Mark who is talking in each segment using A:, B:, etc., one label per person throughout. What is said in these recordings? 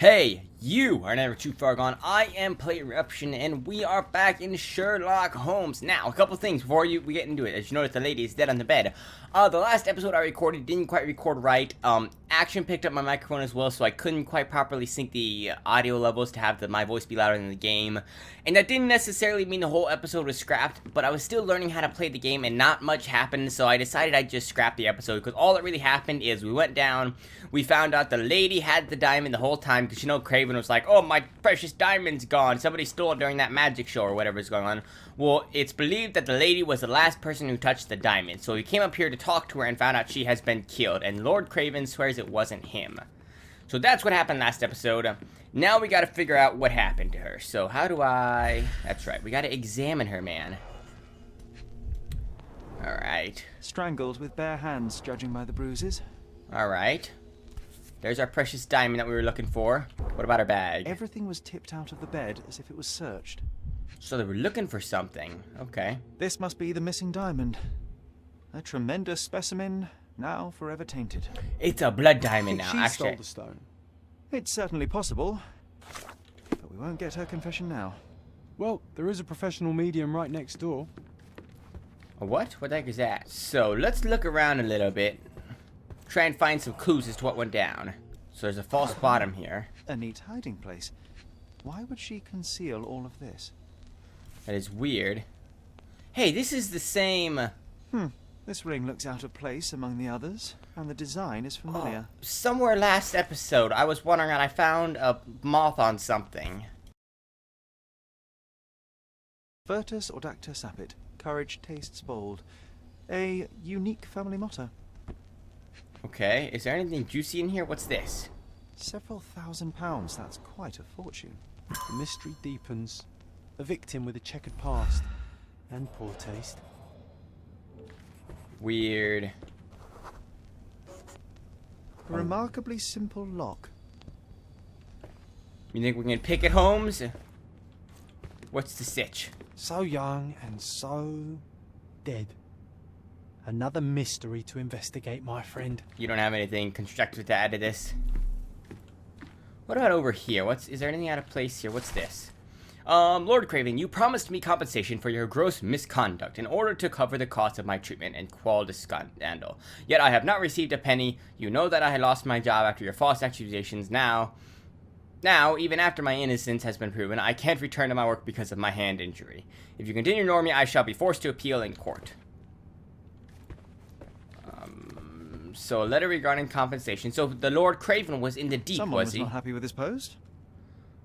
A: Hey, you are never too far gone. I am Player Eruption, and we are back in Sherlock Holmes. Now, a couple things before we get into it. As you notice, the lady is dead on the bed. The last episode I recorded didn't quite record right. Action picked up my microphone as well, so I couldn't quite properly sync the audio levels to have my voice be louder than the game. And that didn't necessarily mean the whole episode was scrapped, but I was still learning how to play the game, and not much happened, so I decided I'd just scrap the episode, because all that really happened is we went down, we found out the lady had the diamond the whole time, because you know Craven was like, oh, my precious diamond's gone, somebody stole it during that magic show or whatever's going on. Well, it's believed that the lady was the last person who touched the diamond, so we came up here to talk to her and found out she has been killed, and Lord Craven swears it wasn't him. So that's what happened last episode. Now we gotta figure out what happened to her. So how do I... That's right, we gotta examine her, man. Alright.
B: Strangled with bare hands, judging by the bruises.
A: Alright. There's our precious diamond that we were looking for. What about her bag?
B: Everything was tipped out of the bed as if it was searched.
A: So they were looking for something. Okay.
B: This must be the missing diamond. A tremendous specimen, now forever tainted.
A: It's a blood diamond now,
C: She
A: actually.
C: stole the stone.
B: It's certainly possible, but we won't get her confession now.
C: Well, there is a professional medium right next door.
A: A what? What the heck is that? So let's look around a little bit. Try and find some clues as to what went down. So there's a false bottom here.
B: A neat hiding place. Why would she conceal all of this?
A: That is weird. Hey, this is the same...
B: This ring looks out of place among the others, and the design is familiar.
A: Somewhere last episode, I was wondering and I found a moth on something.
B: Virtus audacta sapit. Courage tastes bold. A unique family motto.
A: Okay, is there anything juicy in here? What's this?
B: Several £1,000s, that's quite a fortune.
C: The mystery deepens. A victim with a checkered past and poor taste.
A: Weird.
B: A remarkably simple lock.
A: You think we can pick it, Holmes? What's the sitch?
C: So young and so dead. Another mystery to investigate, my friend.
A: You don't have anything constructive to add to this? What about over here? Is there anything out of place here? What's this? Lord Craven, you promised me compensation for your gross misconduct in order to cover the cost of my treatment and quell the scandal. Yet I have not received a penny. You know that I had lost my job after your false accusations. Now, even after my innocence has been proven, I can't return to my work because of my hand injury. If you continue to ignore me, I shall be forced to appeal in court. So a letter regarding compensation. So the Lord Craven was in the deep,
B: Someone
A: was he?
B: not happy with his post.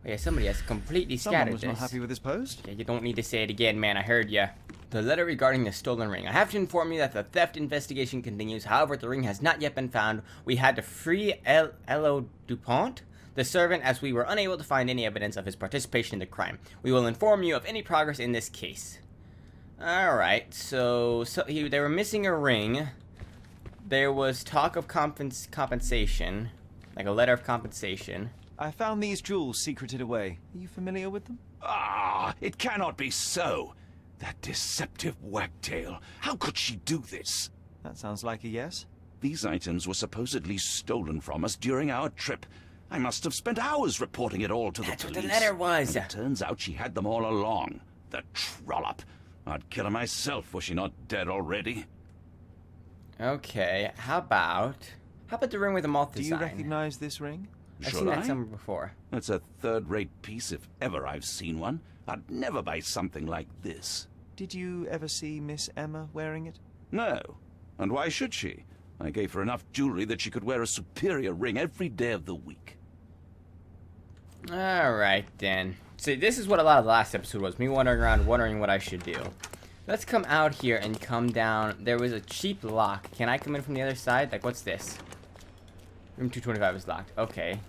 A: Oh, yeah, somebody has completely
B: Someone
A: scattered
B: was
A: this.
B: not happy with his post.
A: Yeah, you don't need to say it again, man. I heard ya. The letter regarding the stolen ring. I have to inform you that the theft investigation continues. However, the ring has not yet been found. We had to free L.O. DuPont, the servant, as we were unable to find any evidence of his participation in the crime. We will inform you of any progress in this case. Alright, so they were missing a ring. There was talk of compensation, like a letter of compensation.
B: I found these jewels secreted away. Are you familiar with them?
D: Ah, it cannot be so. That deceptive wagtail. How could she do this?
B: That sounds like a yes.
D: These items were supposedly stolen from us during our trip. I must have spent hours reporting it all to the
A: That's
D: police.
A: what the letter was.
D: And it turns out she had them all along. The trollop. I'd kill her myself, was she not dead already?
A: Okay, how about the ring with the moth
B: Do
A: design?
B: you recognize this ring?
A: I've
D: Should
A: seen that
D: I?
A: somewhere before.
D: It's a third-rate piece if ever I've seen one. I'd never buy something like this.
B: Did you ever see Miss Emma wearing it?
D: No. And why should she? I gave her enough jewelry that she could wear a superior ring every day of the week.
A: Alright then. See, this is what a lot of the last episode was. Me wandering around wondering what I should do. Let's come out here and come down. There was a cheap lock. Can I come in from the other side? Like, what's this? Room 225 is locked. Okay.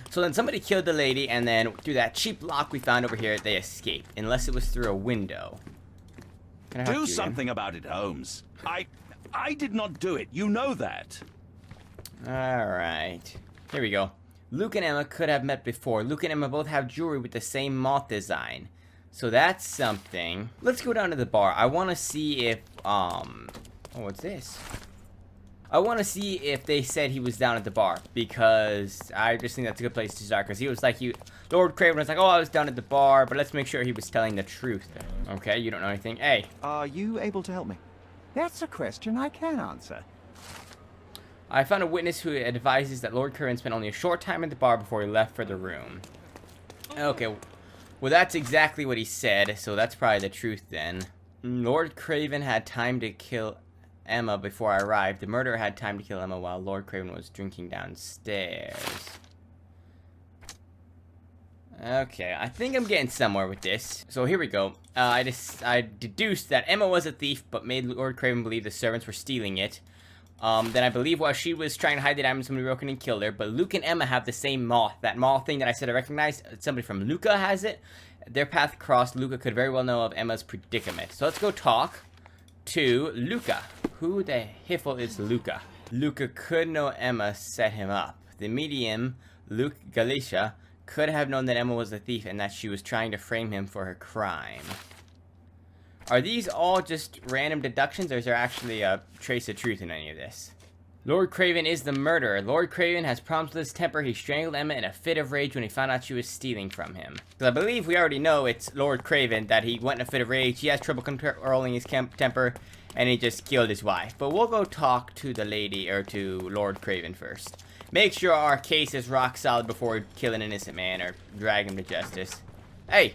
A: So then somebody killed the lady, and then through that cheap lock we found over here, they escaped. Unless it was through a window. Can I help
D: Do
A: you
D: something about it, Holmes. I did not do it. You know that.
A: Alright. Here we go. Luke and Emma could have met before. Luke and Emma both have jewelry with the same moth design. So that's something. Let's go down to the bar. I want to see if, oh, what's this? I want to see if they said he was down at the bar, because I just think that's a good place to start, because he was like, Lord Craven was like, oh, I was down at the bar, but let's make sure he was telling the truth. Okay, you don't know anything. Hey.
B: Are you able to help me?
E: That's a question I can answer.
A: I found a witness who advises that Lord Craven spent only a short time at the bar before he left for the room. Okay, well that's exactly what he said, so that's probably the truth then. Lord Craven had time to kill Emma before I arrived. The murderer had time to kill Emma while Lord Craven was drinking downstairs. Okay, I think I'm getting somewhere with this. So here we go. I deduced that Emma was a thief, but made Lord Craven believe the servants were stealing it. Then I believe while she was trying to hide the diamond, somebody broke in and killed her. But Luke and Emma have the same moth. That moth thing that I said I recognized, somebody from Luca has it. Their path crossed. Luca could very well know of Emma's predicament. So let's go talk to Luca. Who the hiffle is Luca? Luca could know Emma set him up. The medium, Luke Galicia, could have known that Emma was a thief and that she was trying to frame him for her crime. Are these all just random deductions, or is there actually a trace of truth in any of this? Lord Craven is the murderer. Lord Craven has problems with his temper. He strangled Emma in a fit of rage when he found out she was stealing from him. Because I believe we already know it's Lord Craven, that he went in a fit of rage. He has trouble controlling his temper, and he just killed his wife. But we'll go talk to the lady, or to Lord Craven first. Make sure our case is rock solid before we kill an innocent man or drag him to justice. Hey!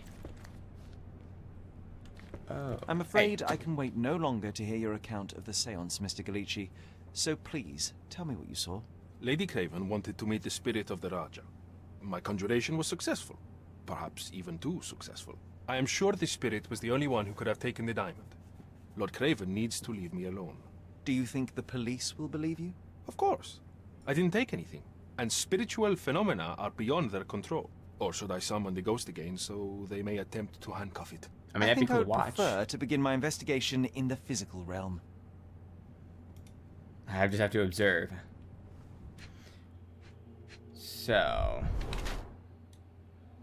A: Oh,
B: I'm afraid I can wait no longer to hear your account of the seance, Mr. Galici. So please, tell me what you saw.
F: Lady Craven wanted to meet the spirit of the Raja. My conjuration was successful. Perhaps even too successful. I am sure the spirit was the only one who could have taken the diamond. Lord Craven needs to leave me alone.
B: Do you think the police will believe you?
F: Of course. I didn't take anything. And spiritual phenomena are beyond their control. Or should I summon the ghost again so they may attempt to handcuff it?
A: I mean,
B: I
A: that'd be
B: think
A: cool
B: I
A: to
B: would
A: watch.
B: prefer to begin my investigation in the physical realm.
A: I just have to observe. So.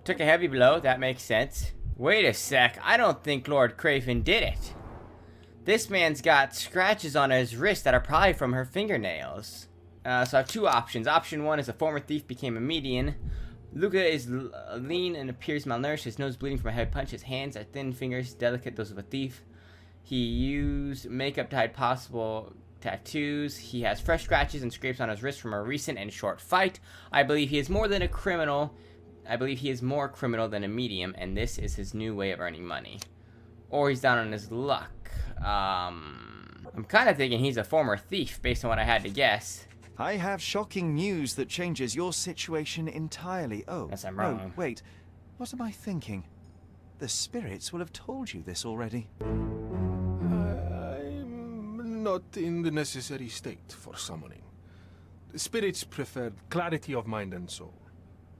A: Took a heavy blow, that makes sense. Wait a sec, I don't think Lord Craven did it. This man's got scratches on his wrist that are probably from her fingernails. So I have two options. Option one is a former thief became a median. Luca is lean and appears malnourished. His nose bleeding from a head punch. His hands are thin, fingers delicate, those of a thief. He used makeup to hide possible tattoos. He has fresh scratches and scrapes on his wrist from a recent and short fight. I believe he is more than a criminal. I believe he is more criminal than a medium, and this is his new way of earning money. Or he's down on his luck. I'm kind of thinking he's a former thief, based on what I had to guess.
B: I have shocking news that changes your situation entirely. Oh,
A: Yes, I'm
B: no,
A: wrong.
B: wait. What am I thinking? The spirits will have told you this already.
F: I'm not in the necessary state for summoning. The spirits prefer clarity of mind and soul.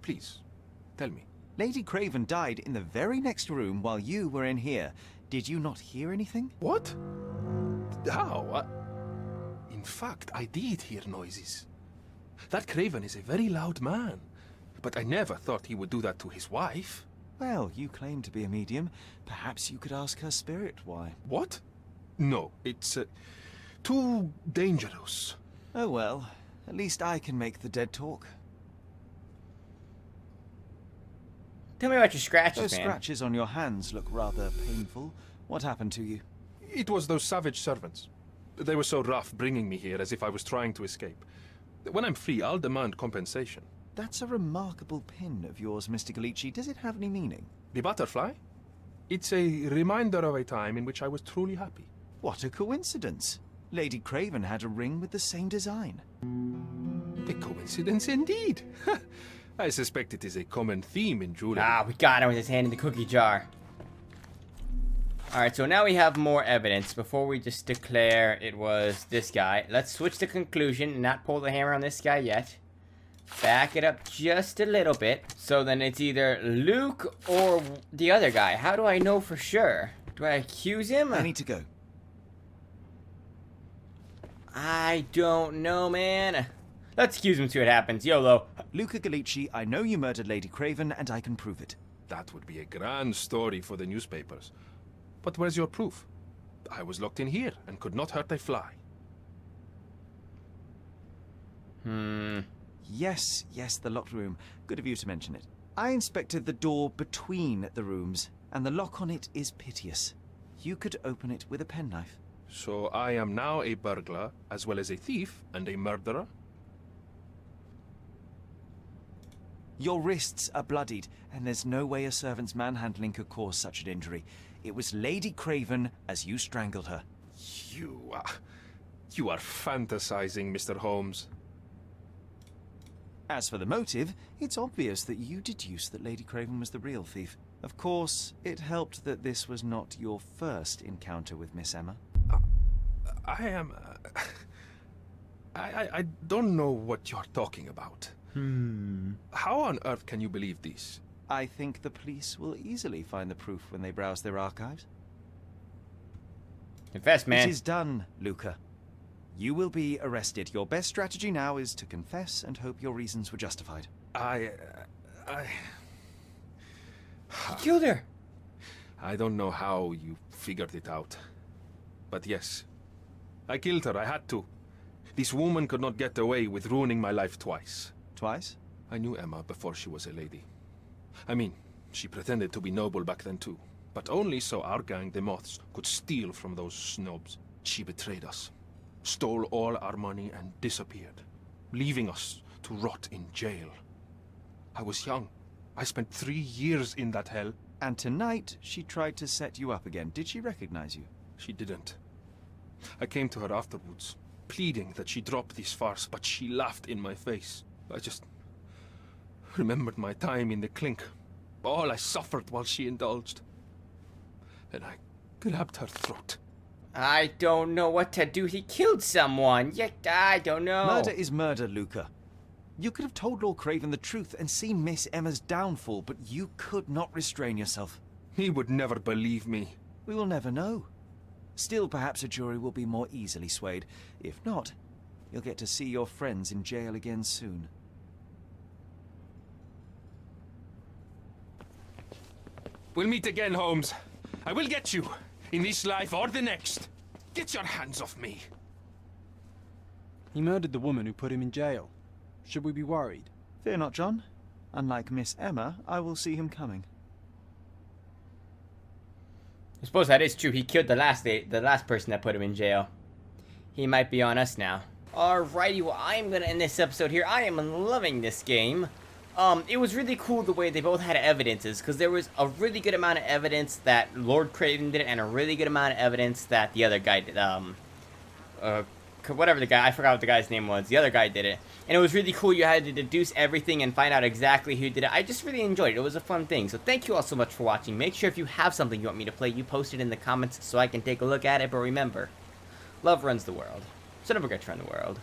F: Please, tell me.
B: Lady Craven died in the very next room while you were in here. Did you not hear anything?
F: What? How? In fact, I did hear noises. That Craven is a very loud man. But I never thought he would do that to his wife.
B: Well, you claim to be a medium. Perhaps you could ask her spirit why.
F: What? No, it's too dangerous.
B: Oh well, at least I can make the dead talk.
A: Tell me about your scratches,
B: Those
A: man.
B: scratches on your hands look rather painful. What happened to you?
F: It was those savage servants. They were so rough bringing me here as if I was trying to escape. When I'm free, I'll demand compensation.
B: That's a remarkable pin of yours, Mr. Galici. Does it have any meaning?
F: The butterfly? It's a reminder of a time in which I was truly happy.
B: What a coincidence. Lady Craven had a ring with the same design.
F: A coincidence indeed. I suspect it is a common theme in jewelry.
A: Ah, we got him with his hand in the cookie jar. Alright, so now we have more evidence. Before we just declare it was this guy, let's switch the conclusion and not pull the hammer on this guy yet. Back it up just a little bit. So then it's either Luke or the other guy. How do I know for sure? Do I accuse him?
B: I need to go.
A: I don't know, man. Let's accuse him, see what happens. YOLO.
B: Luca Galici, I know you murdered Lady Craven, and I can prove it.
F: That would be a grand story for the newspapers. But where's your proof? I was locked in here and could not hurt a fly.
B: Yes, the locked room. Good of you to mention it. I inspected the door between the rooms, and the lock on it is piteous. You could open it with a penknife.
F: So I am now a burglar, as well as a thief and a murderer?
B: Your wrists are bloodied, and there's no way a servant's manhandling could cause such an injury. It was Lady Craven as you strangled her.
F: You are fantasizing, Mr. Holmes.
B: As for the motive, it's obvious that you deduced that Lady Craven was the real thief. Of course, it helped that this was not your first encounter with Miss Emma.
F: I am... I don't know what you're talking about. How on earth can you believe this?
B: I think the police will easily find the proof when they browse their archives.
A: Confess, man.
B: It is done, Luca. You will be arrested. Your best strategy now is to confess and hope your reasons were justified.
A: He killed her.
F: I don't know how you figured it out. But yes, I killed her. I had to. This woman could not get away with ruining my life twice.
B: Twice?
F: I knew Emma before she was a lady. I mean, she pretended to be noble back then too. But only so our gang, the Moths, could steal from those snobs. She betrayed us, stole all our money and disappeared, leaving us to rot in jail. I was young. I spent 3 years in that hell.
B: And tonight, she tried to set you up again. Did she recognize you?
F: She didn't. I came to her afterwards, pleading that she drop this farce, but she laughed in my face. I just remembered my time in the clink, all I suffered while she indulged. And I grabbed her throat.
A: I don't know what to do. He killed someone. Yet I don't know.
B: Murder is murder, Luca. You could have told Lord Craven the truth and seen Miss Emma's downfall, but you could not restrain yourself.
F: He would never believe me.
B: We will never know. Still, perhaps a jury will be more easily swayed. If not, you'll get to see your friends in jail again soon.
F: We'll meet again, Holmes. I will get you, in this life or the next. Get your hands off me.
C: He murdered the woman who put him in jail. Should we be worried?
B: Fear not, John. Unlike Miss Emma, I will see him coming.
A: I suppose that is true. He killed the last person that put him in jail. He might be on us now. Alrighty, well, I'm gonna end this episode here. I am loving this game. It was really cool the way they both had evidences, because there was a really good amount of evidence that Lord Craven did it, and a really good amount of evidence that the other guy did, whatever the guy, I forgot what the guy's name was, the other guy did it. And it was really cool. You had to deduce everything and find out exactly who did it. I just really enjoyed it. It was a fun thing. So thank you all so much for watching. Make sure if you have something you want me to play, you post it in the comments so I can take a look at it. But remember, love runs the world. So don't forget to run the world.